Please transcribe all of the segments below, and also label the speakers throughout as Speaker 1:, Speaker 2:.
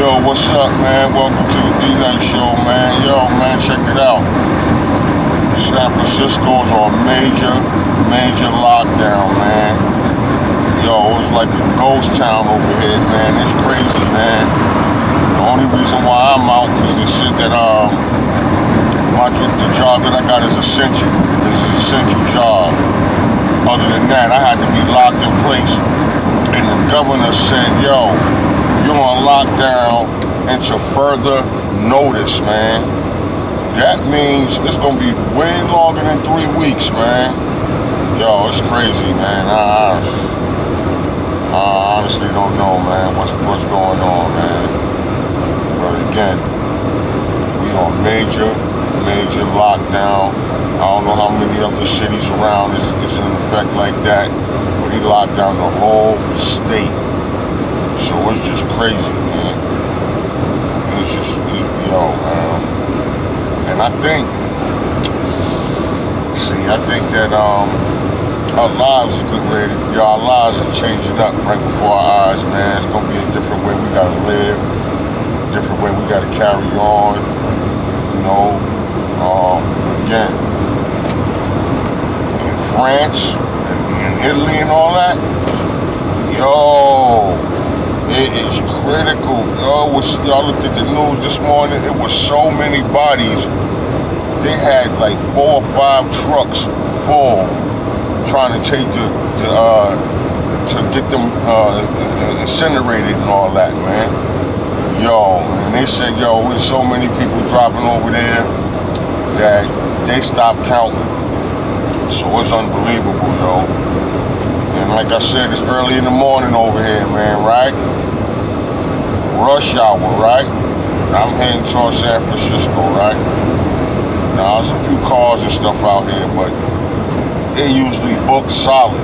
Speaker 1: Yo, what's up, man? Welcome to the D-Night Show, man. Yo, man, check it out. San Francisco's on major lockdown, man. Yo, it was like a ghost town over here, man. It's crazy, man. The only reason why I'm out, because the shit that, the job that I got is essential. This is an essential job. Other than that, I had to be locked in place. And the governor said, yo, you're on lockdown until further notice, man. That means it's gonna be way longer than 3 weeks, man. Yo, it's crazy, man. I honestly don't know, man, what's going on, man. But again, we on major lockdown. I don't know how many other cities around is in effect like that, but he locked down the whole state. So it's just crazy, man. It's just, man. And I think that our lives is getting ready. Our lives are changing up right before our eyes, man. It's gonna be a different way we gotta live, different way we gotta carry on. Again, in France and Italy and all that, yo, it is critical. Y'all looked at the news this morning. It was so many bodies. They had like 4 or 5 trucks full, trying to take to get them incinerated and all that, man. Yo, and they said, yo, with so many people dropping over there that they stopped counting. So it's unbelievable, yo. And like I said, it's early in the morning over here, man, right? Rush hour, right? I'm heading towards San Francisco, right? Now, there's a few cars and stuff out here, but it usually booked solid.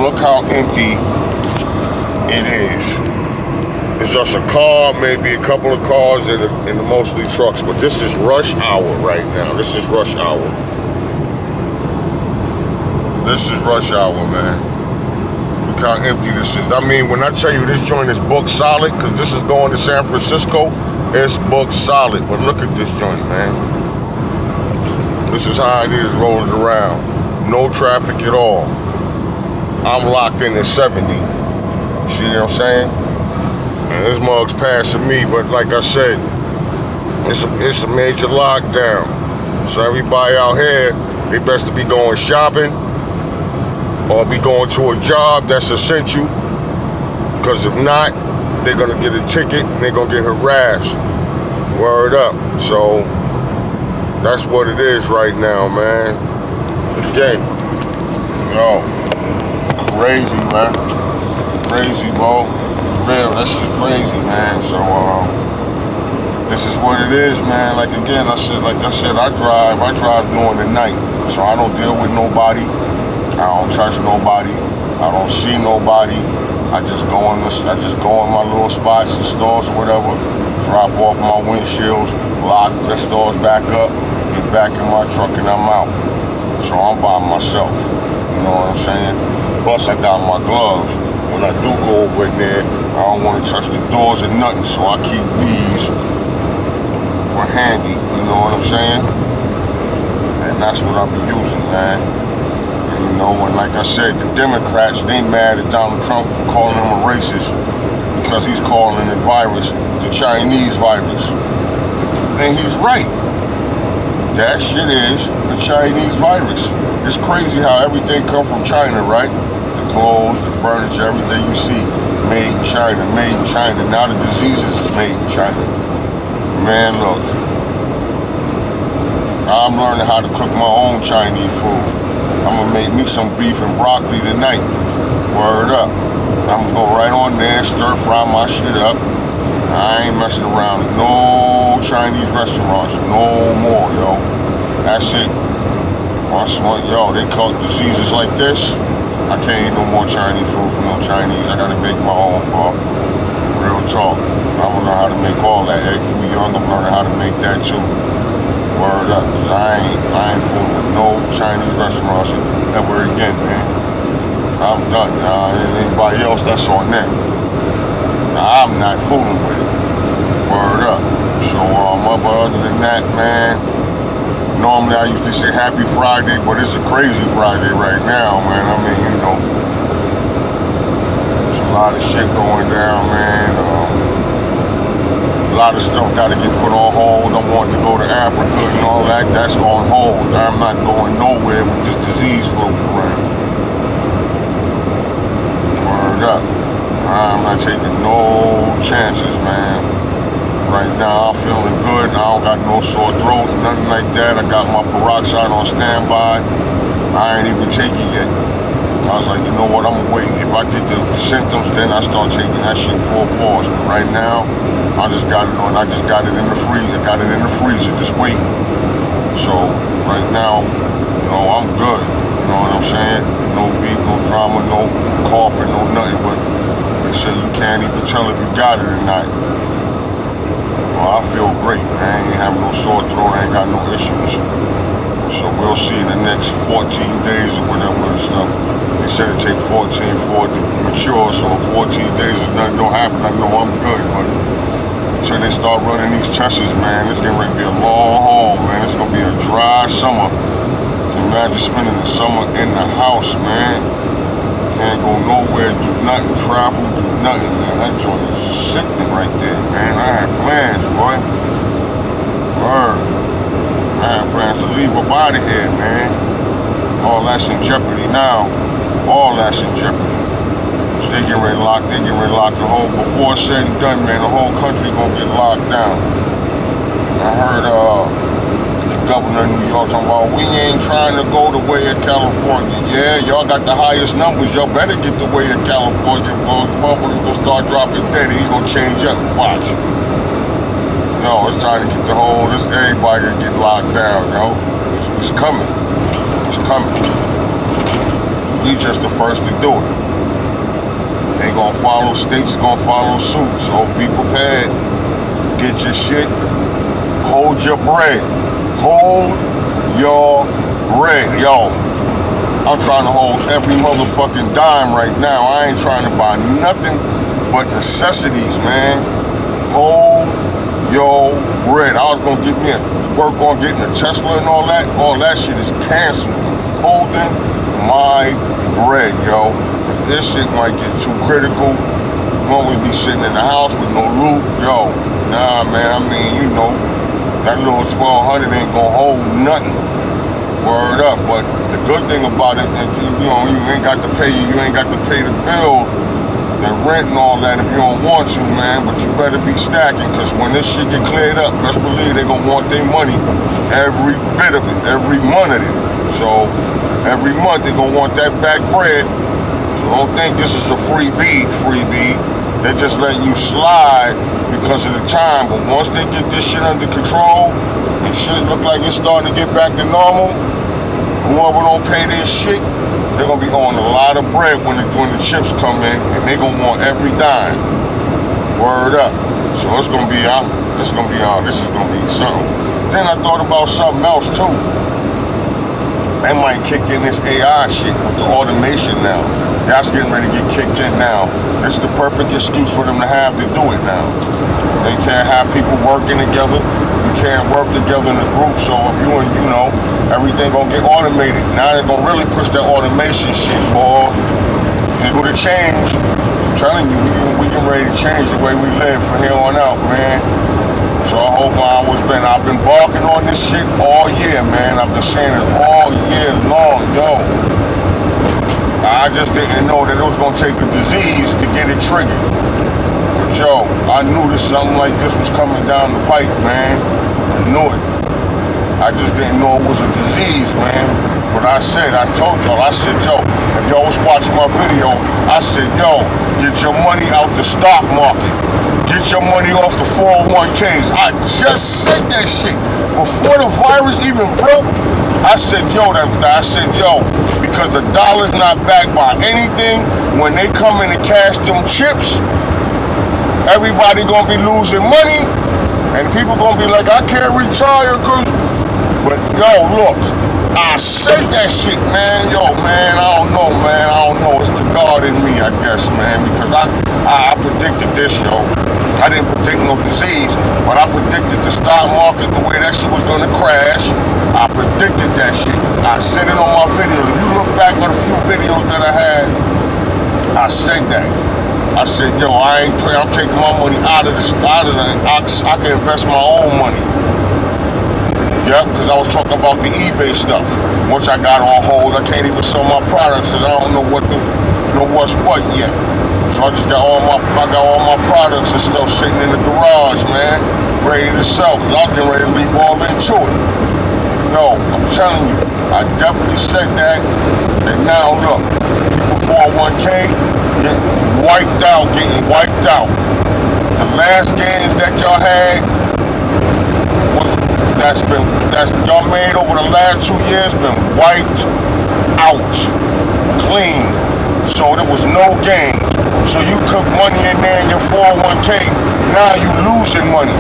Speaker 1: Look how empty it is. It's just a car, maybe a couple of cars, and the mostly trucks. But this is rush hour right now. This is rush hour. This is rush hour, man. Look how empty this is. I mean, when I tell you this joint is booked solid, because this is going to San Francisco, it's booked solid. But look at this joint, man. This is how it is rolling around. No traffic at all. I'm locked in at 70. See what I'm saying? And this mug's passing me, but like I said, it's a major lockdown. So everybody out here, they best to be going shopping or be going to a job that's essential. Because if not, they're gonna get a ticket and they're gonna get harassed. Word up. So that's what it is right now, man. Again, yo, crazy, man. Crazy, bro. Real, that shit's crazy, man. So this is what it is, man. Like I said, I drive during the night, so I don't deal with nobody. I don't touch nobody. I don't see nobody. I just go in my little spots and stores or whatever, drop off my windshields, lock the stores back up, get back in my truck, and I'm out. So I'm by myself. You know what I'm saying? Plus I got my gloves. When I do go over there, I don't want to touch the doors or nothing, so I keep these for handy, you know what I'm saying? And that's what I'll be using, man. And, and like I said, the Democrats, they mad at Donald Trump for calling him a racist because he's calling the virus the Chinese virus. And he's right. That shit is the Chinese virus. It's crazy how everything comes from China, right? Clothes, the furniture, everything you see made in China, made in China. Now the diseases is made in China. Man, look, I'm learning how to cook my own Chinese food. I'm gonna make me some beef and broccoli tonight. Word up. I'm gonna go right on there, stir fry my shit up. I ain't messing around with no Chinese restaurants no more, yo. That's it. Yo, they caught diseases like this. I can't eat no more Chinese food from no Chinese. I gotta make my own, bro. Real talk. I'm gonna learn how to make all that. Egg foo young, I'm learning how to make that too. Word up, cause I ain't fooling with no Chinese restaurants ever again, man. I'm done, y'all. Anybody else, that's on them. I'm not fooling with it. Word up. So, other than that, man, normally I usually say Happy Friday, but it's a crazy Friday right now, man. I mean, there's a lot of shit going down, man. A lot of stuff got to get put on hold. I wanted to go to Africa and all that. That's on hold. I'm not going nowhere with this disease floating around. Word up. I'm not taking no chances, man. Right now, I'm feeling good. I don't got no sore throat, nothing like that. I got my peroxide on standby. I ain't even take it yet. I was like, you know what, I'm gonna wait. If I get the symptoms, then I start taking that shit full force. But right now, I just got it on. I just got it in the freezer. I got it in the freezer, just waiting. So right now, I'm good. You know what I'm saying? No beef, no drama, no coughing, no nothing. But they say you can't even tell if you got it or not. Well, I feel great, man. I ain't having no sore throat. I ain't got no issues. So we'll see in the next 14 days or whatever and stuff. They said it take 14 for it to mature. So in 14 days, if nothing don't happen, I know I'm good. But until they start running these tests, man, it's getting ready to be a long haul, man. It's going to be a dry summer. Imagine spending the summer in the house, man. Can't go nowhere, do nothing, travel, do nothing, man. That joint is sickening right there, man. I had plans, boy. Word. I had plans to leave up out of here, man. All that's in jeopardy now. All that's in jeopardy. So they getting ready to lock the whole, before it's said and done, man, the whole country gonna get locked down. I heard, Governor of New York talking about, we ain't trying to go the way of California. Yeah, y'all got the highest numbers. Y'all better get the way of California. Well, the motherfuckers gonna start dropping dead and he gonna change up. Watch. No, it's time to get everybody gonna get locked down, yo. It's coming. It's coming. We just the first to do it. They gonna follow, states gonna follow suit. So be prepared. Get your shit. Hold your bread. Hold your bread, yo. I'm trying to hold every motherfucking dime right now. I ain't trying to buy nothing but necessities, man. Hold your bread. I was gonna work on getting a Tesla and all that. All that shit is canceled. I'm holding my bread, yo. Cause this shit might get too critical. Won't we be sitting in the house with no loot? Yo, nah, man. I mean, that little 1,200 ain't gonna hold nothing. Word up. But the good thing about it, you ain't got to pay the bill, the rent and all that if you don't want to, man. But you better be stacking, because when this shit get cleared up, best believe they gonna want their money, every bit of it, every month of it. So every month they gonna want that back bread. So don't think this is a freebie. They're just letting you slide because of the time. But once they get this shit under control and shit look like it's starting to get back to normal, whoever don't pay their shit, they're gonna be on a lot of bread when the chips come in, and they gonna want every dime. Word up. So this is gonna be something. Then I thought about something else too. They might kick in this AI shit with the automation now. That's getting ready to get kicked in now. This is the perfect excuse for them to have to do it now. They can't have people working together. You can't work together in a group. So if everything gonna get automated. Now they're gonna really push that automation shit, boy. People to change. I'm telling you, we getting ready to change the way we live from here on out, man. So I hope I've been barking on this shit all year, man. I've been saying it all year long, yo. I just didn't know that it was gonna take a disease to get it triggered. But yo, I knew that something like this was coming down the pipe, man. I knew it. I just didn't know it was a disease, man. But I told y'all, yo, if y'all was watching my video, I said, yo, get your money out the stock market. Get your money off the 401ks. I just said that shit. Before the virus even broke, I said, yo, because the dollar's not backed by anything, when they come in to cash them chips, everybody gonna be losing money, and people gonna be like, I can't retire, but yo, look, I said that shit, man. Yo, man, I don't know, man. I don't know. It's the God in me, I guess, man. Because I predicted this, yo. I didn't predict no disease, but I predicted the stock market, the way that shit was gonna crash. I predicted that shit. I said it on my videos. If you look back on a few videos that I had, I said that. I said, yo, I'm taking my money out of the, I can invest my own money. Yep, because I was talking about the eBay stuff, which I got on hold. I can't even sell my products because I don't know what's what yet. So I got all my products and stuff sitting in the garage, man, ready to sell. Because I was getting ready to leap all into it. Yo, I'm telling you, I definitely said that. And now look, people 401k getting wiped out. The last gains that y'all had that's y'all made over the last 2 years been wiped out, clean. So there was no gains. So you took money in there in your 401k. Now you losing money,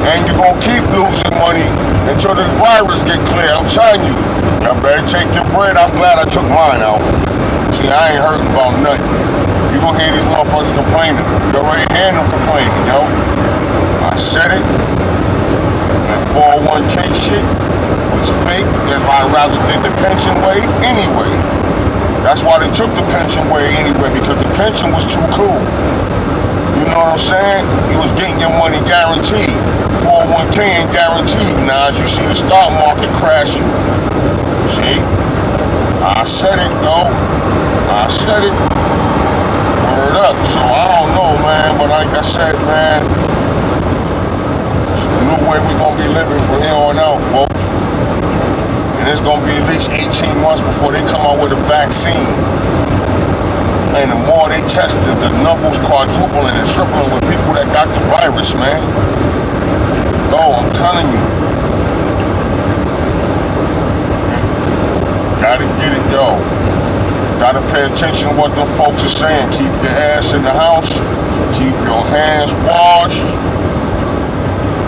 Speaker 1: and you're gonna keep losing money until the virus get clear. I'm telling you, y'all better take your bread. I'm glad I took mine out. See, I ain't hurting about nothing. You gonna hear these motherfuckers complaining. You already hear them complaining, yo. I said it. That 401k shit was fake. That's why I rather did the pension way anyway. That's why they took the pension way anyway, because the pension was too cool. You know what I'm saying? You was getting your money guaranteed. 401k ain't guaranteed. Now, as you see the stock market crashing, see? I said it, though. I said it. Word up. So I don't know, man. But like I said, man, new way we're going to be living from here on out, folks. And it's going to be at least 18 months before they come out with a vaccine. And the more they test it, the numbers quadrupling and tripling with people that got the virus, man. Oh, I'm telling you. Gotta get it, yo. Gotta pay attention to what them folks are saying. Keep your ass in the house. Keep your hands washed.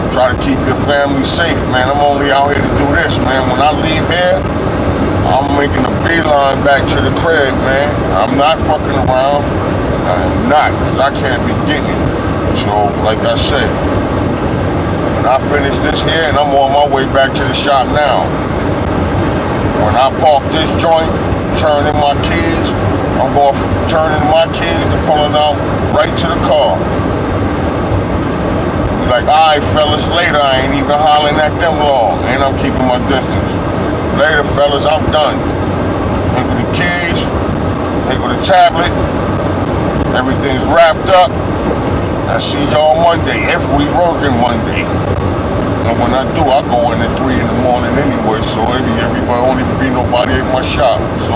Speaker 1: Try to keep your family safe, man. I'm only out here to do this, man. When I leave here, I'm making a beeline back to the crib, man. I'm not fucking around. I'm not, because I can't be getting it. So, like I said, when I finish this here, and I'm on my way back to the shop now. When I park this joint, turn in my keys, I'm going from turning my keys to pulling out right to the car. Like, alright, fellas, later. I ain't even hollering at them long, and I'm keeping my distance. Later, fellas, I'm done. Here with the keys, here with the tablet. Everything's wrapped up. I see y'all Monday, if we working Monday. And when I do, I go in at 3 in the morning anyway, so everybody won't even be nobody at my shop. So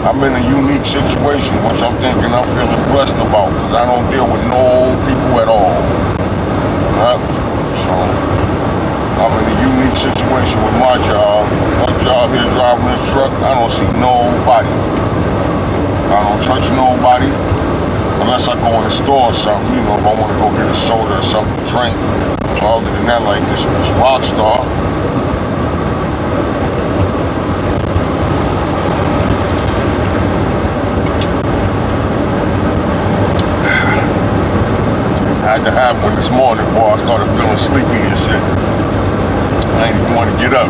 Speaker 1: I'm in a unique situation, which I'm thinking I'm feeling blessed about, because I don't deal with no people at all. So I'm in a unique situation with my job. My job here driving this truck, I don't see nobody. I don't touch nobody unless I go in the store or something, you know, if I want to go get a soda or something to drink. Other than that, like this Rockstar. I had to have one this morning, boy. I started feeling sleepy and shit. I ain't even want to get up.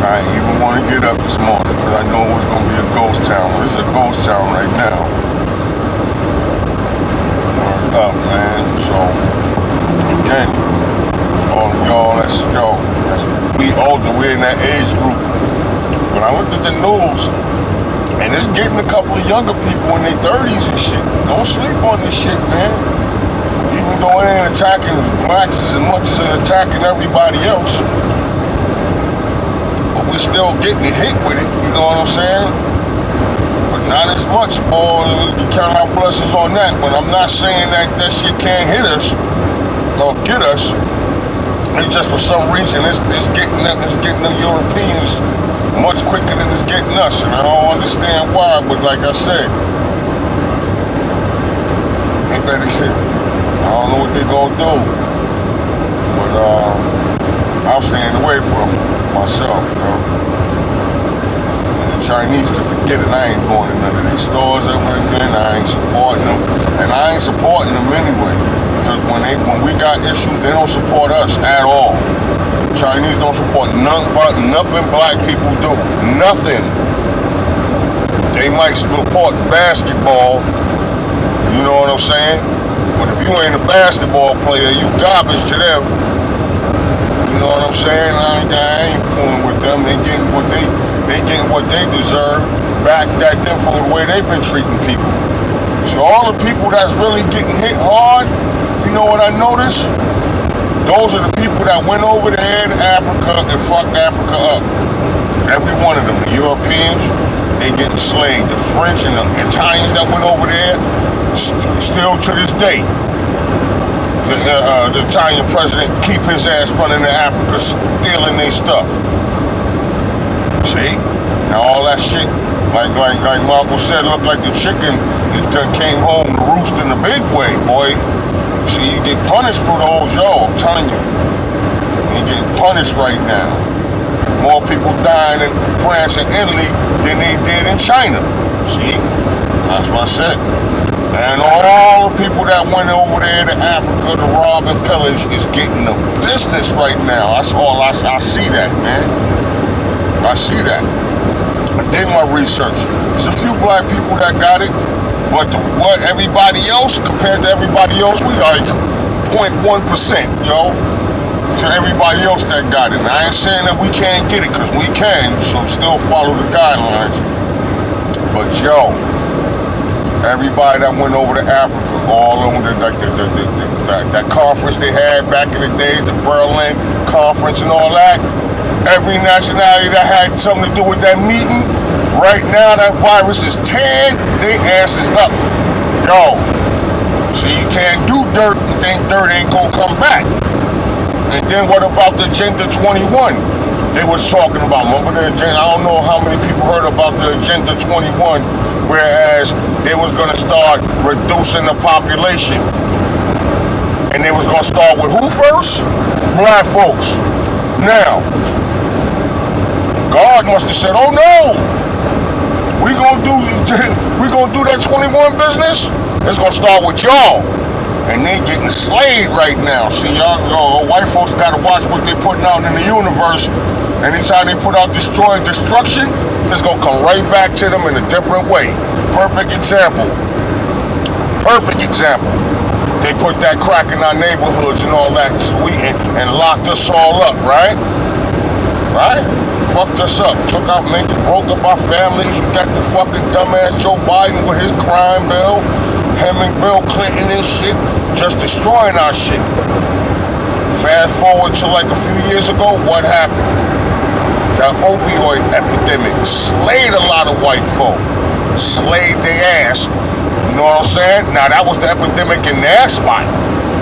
Speaker 1: I ain't even want to get up this morning because I know it was going to be a ghost town. This is a ghost town right now. Word up, man. So, again, all of y'all, let's go. We older, we're in that age group. When I looked at the news, and it's getting a couple of younger people in their 30s and shit. Don't sleep on this shit, man. Even though it ain't attacking blacks as much as it's attacking everybody else. But we're still getting hit with it, you know what I'm saying? But not as much, boy. We can count our blessings on that. But I'm not saying that that shit can't hit us or get us. It's just for some reason it's getting the Europeans much quicker than it's getting us, and I don't understand why, but like I said, they better shit. I don't know what they gonna do, but I'm staying away from myself, And the Chinese can forget it. I ain't going to none of these stores ever again. I ain't supporting them. And I ain't supporting them anyway. Because when we got issues, they don't support us at all. Chinese don't support nothing black people do. Nothing. They might support basketball, you know what I'm saying? But if you ain't a basketball player, you garbage to them. You know what I'm saying? I ain't fooling with them. They getting what they deserve back at them from the way they've been treating people. So all the people that's really getting hit hard, you know what I noticed? Those are the people that went over there to Africa and fucked Africa up. Every one of them. The Europeans, they getting slaved. The French and the Italians that went over there, still to this day, the Italian president keep his ass running to Africa, stealing their stuff. See? Now all that shit, like Marco said, looked like the chicken that came home to roost in a big way, boy. See, you get punished for those, I'm telling you. You're getting punished right now. More people dying in France and Italy than they did in China. See? That's what I said. And all the people that went over there to Africa to rob and pillage is getting the business right now. That's all I see that, man. I see that. I did my research. There's a few black people that got it. But what everybody else, compared to everybody else, we like 0.1%, to everybody else that got it. And I ain't saying that we can't get it, because we can, so still follow the guidelines. But everybody that went over to Africa, all of them, that conference they had back in the day, the Berlin conference and all that, every nationality that had something to do with that meeting, right now that virus is tan, they asses up. So you can't do dirt and think dirt ain't gonna come back. And then what about the Agenda 21? They was talking about, remember the agenda? I don't know how many people heard about the Agenda 21, whereas they was gonna start reducing the population. And they was gonna start with who first? Black folks. Now, God must have said, oh no! We gonna do that 21 business. It's gonna start with y'all, and they getting slayed right now. See, y'all white folks gotta watch what they putting out in the universe. Anytime they put out destruction, it's gonna come right back to them in a different way. Perfect example. They put that crack in our neighborhoods and all that, and locked us all up, right? Fucked us up, broke up our families. You got the fucking dumbass Joe Biden with his crime bill, him and Bill Clinton and shit, just destroying our shit. Fast forward to like a few years ago, what happened? The opioid epidemic slayed a lot of white folk, slayed their ass. You know what I'm saying? Now that was the epidemic in their spot.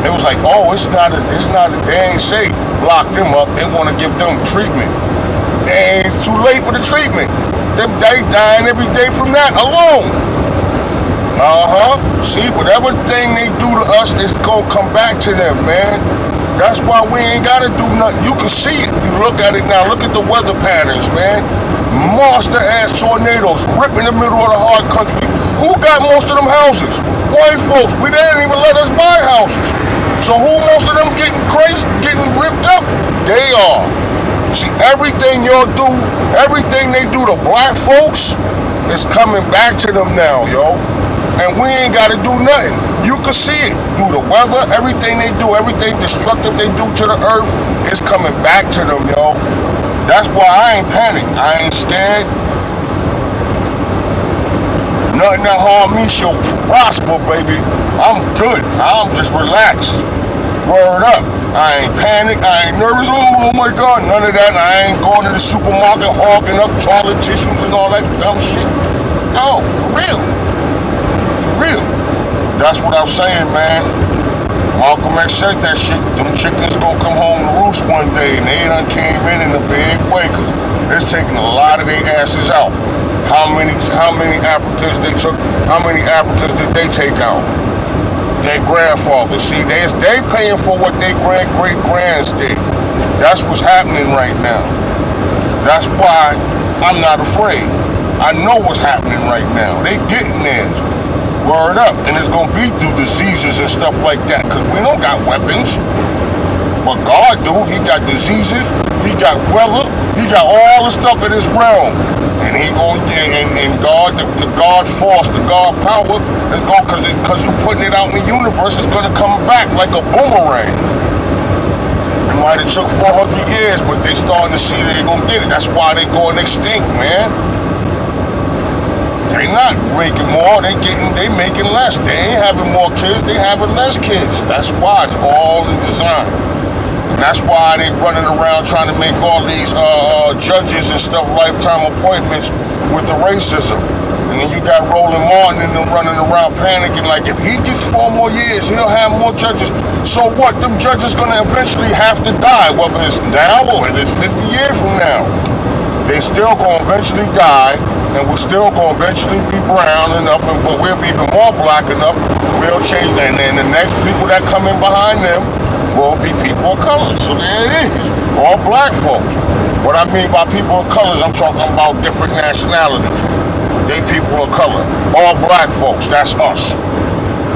Speaker 1: It was like, oh, it's not, they ain't safe. Lock them up, they want to give them treatment. And it's too late for the treatment. They dying every day from that alone. See, whatever thing they do to us is gonna come back to them, man. That's why we ain't gotta do nothing. You can see it. You look at it now. Look at the weather patterns, man. Monster-ass tornadoes ripping the middle of the hard country. Who got most of them houses? White folks. They didn't even let us buy houses. So who most of them getting crazy, getting ripped up? They are. See, everything y'all do, everything they do to black folks is coming back to them now, And we ain't got to do nothing. You can see it through the weather, everything they do, everything destructive they do to the earth is coming back to them, That's why I ain't panicked. I ain't scared. Nothing that harm me shall prosper, baby. I'm good. I'm just relaxed. Word up. I ain't panicked. I ain't nervous. Oh my God. None of that. I ain't going to the supermarket hogging up toilet tissues and all that dumb shit. No, for real. For real. That's what I'm saying, man. Malcolm X said that shit. Them chickens gonna come home to roost one day, and they done came in a big way, because it's taking a lot of their asses out. How many Africans they took? How many Africans did they take out? Their grandfathers. See, they paying for what their great-grands did. That's what's happening right now. That's why I'm not afraid. I know what's happening right now. They getting theirs. Word up. And it's going to be through diseases and stuff like that, because we don't got weapons. But God do. He got diseases. He got weather. He got all the stuff in his realm. And he going and God, the God force, the God power is going, because you putting it out in the universe, it's going to come back like a boomerang. It might have took 400 years, but they starting to see that they're going to get it. That's why they going extinct, man. They not making more, they making less. They ain't having more kids, they having less kids. That's why it's all in design. And that's why they running around trying to make all these judges and stuff lifetime appointments with the racism. And then you got Roland Martin and them running around panicking like, if he gets 4 more years, he'll have more judges. So what? Them judges gonna eventually have to die, whether it's now or it's 50 years from now. They still gonna eventually die, and we're still gonna eventually be brown enough, but we'll be even more black enough. We'll change, and then the next people that come in behind them will be people of color. So there it is, all black folks. What I mean by people of colors, I'm talking about different nationalities. They people of color, all black folks. That's us.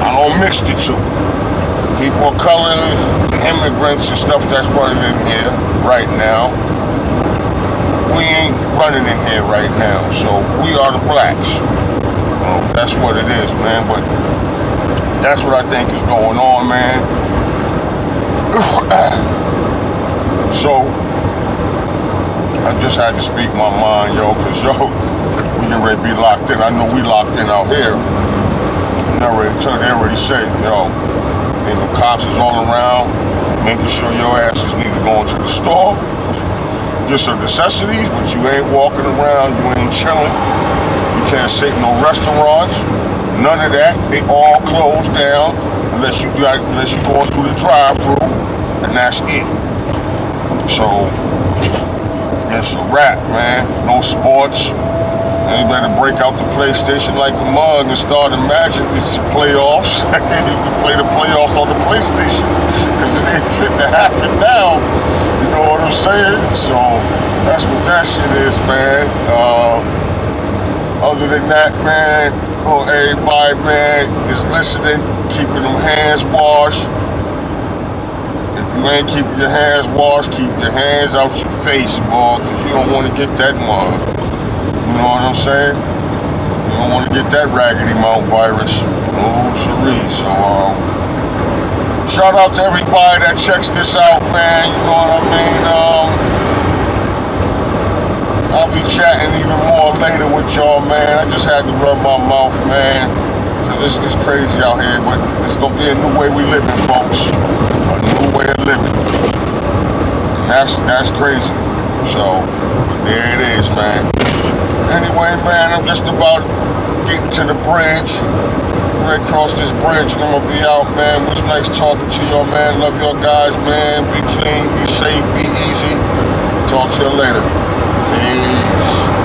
Speaker 1: I don't mix the two. People of color, immigrants and stuff that's running in here right now. We ain't running in here right now, so we are the blacks. That's what it is, man. But that's what I think is going on, man. So I just had to speak my mind, yo, cause yo, we getting ready to be locked in. I know we locked in out here. They already said, yo, ain't no cops is all around, making sure your asses need to go into the store. Just some necessities, but you ain't walking around, you ain't chilling. You can't sit in no restaurants, none of that. They all closed down unless you going through the drive-through, and that's it. So it's a wrap, man. No sports. And you better break out the PlayStation like a mug and start Imagine it's playoffs. You can play the playoffs on the PlayStation, because it ain't fitting to happen now. You know what I'm saying? So that's what that shit is, man. Other than that, man, everybody, man, is listening, keeping them hands washed. If you ain't keeping your hands washed, keep your hands out your face, boy, because you don't want to get that mug. You know what I'm saying? You don't want to get that raggedy mouth virus. Oh, siree. So, shout out to everybody that checks this out, man. You know what I mean? I'll be chatting even more later with y'all, man. I just had to rub my mouth, man, because it's crazy out here, but it's going to be a new way we living, folks. A new way of living. And that's crazy. So, there it is, man. Anyway, man, I'm just about getting to the bridge. Right across this bridge, and I'm gonna be out, man. It was nice talking to y'all, man. Love y'all guys, man. Be clean, be safe, be easy. Talk to you later. Peace.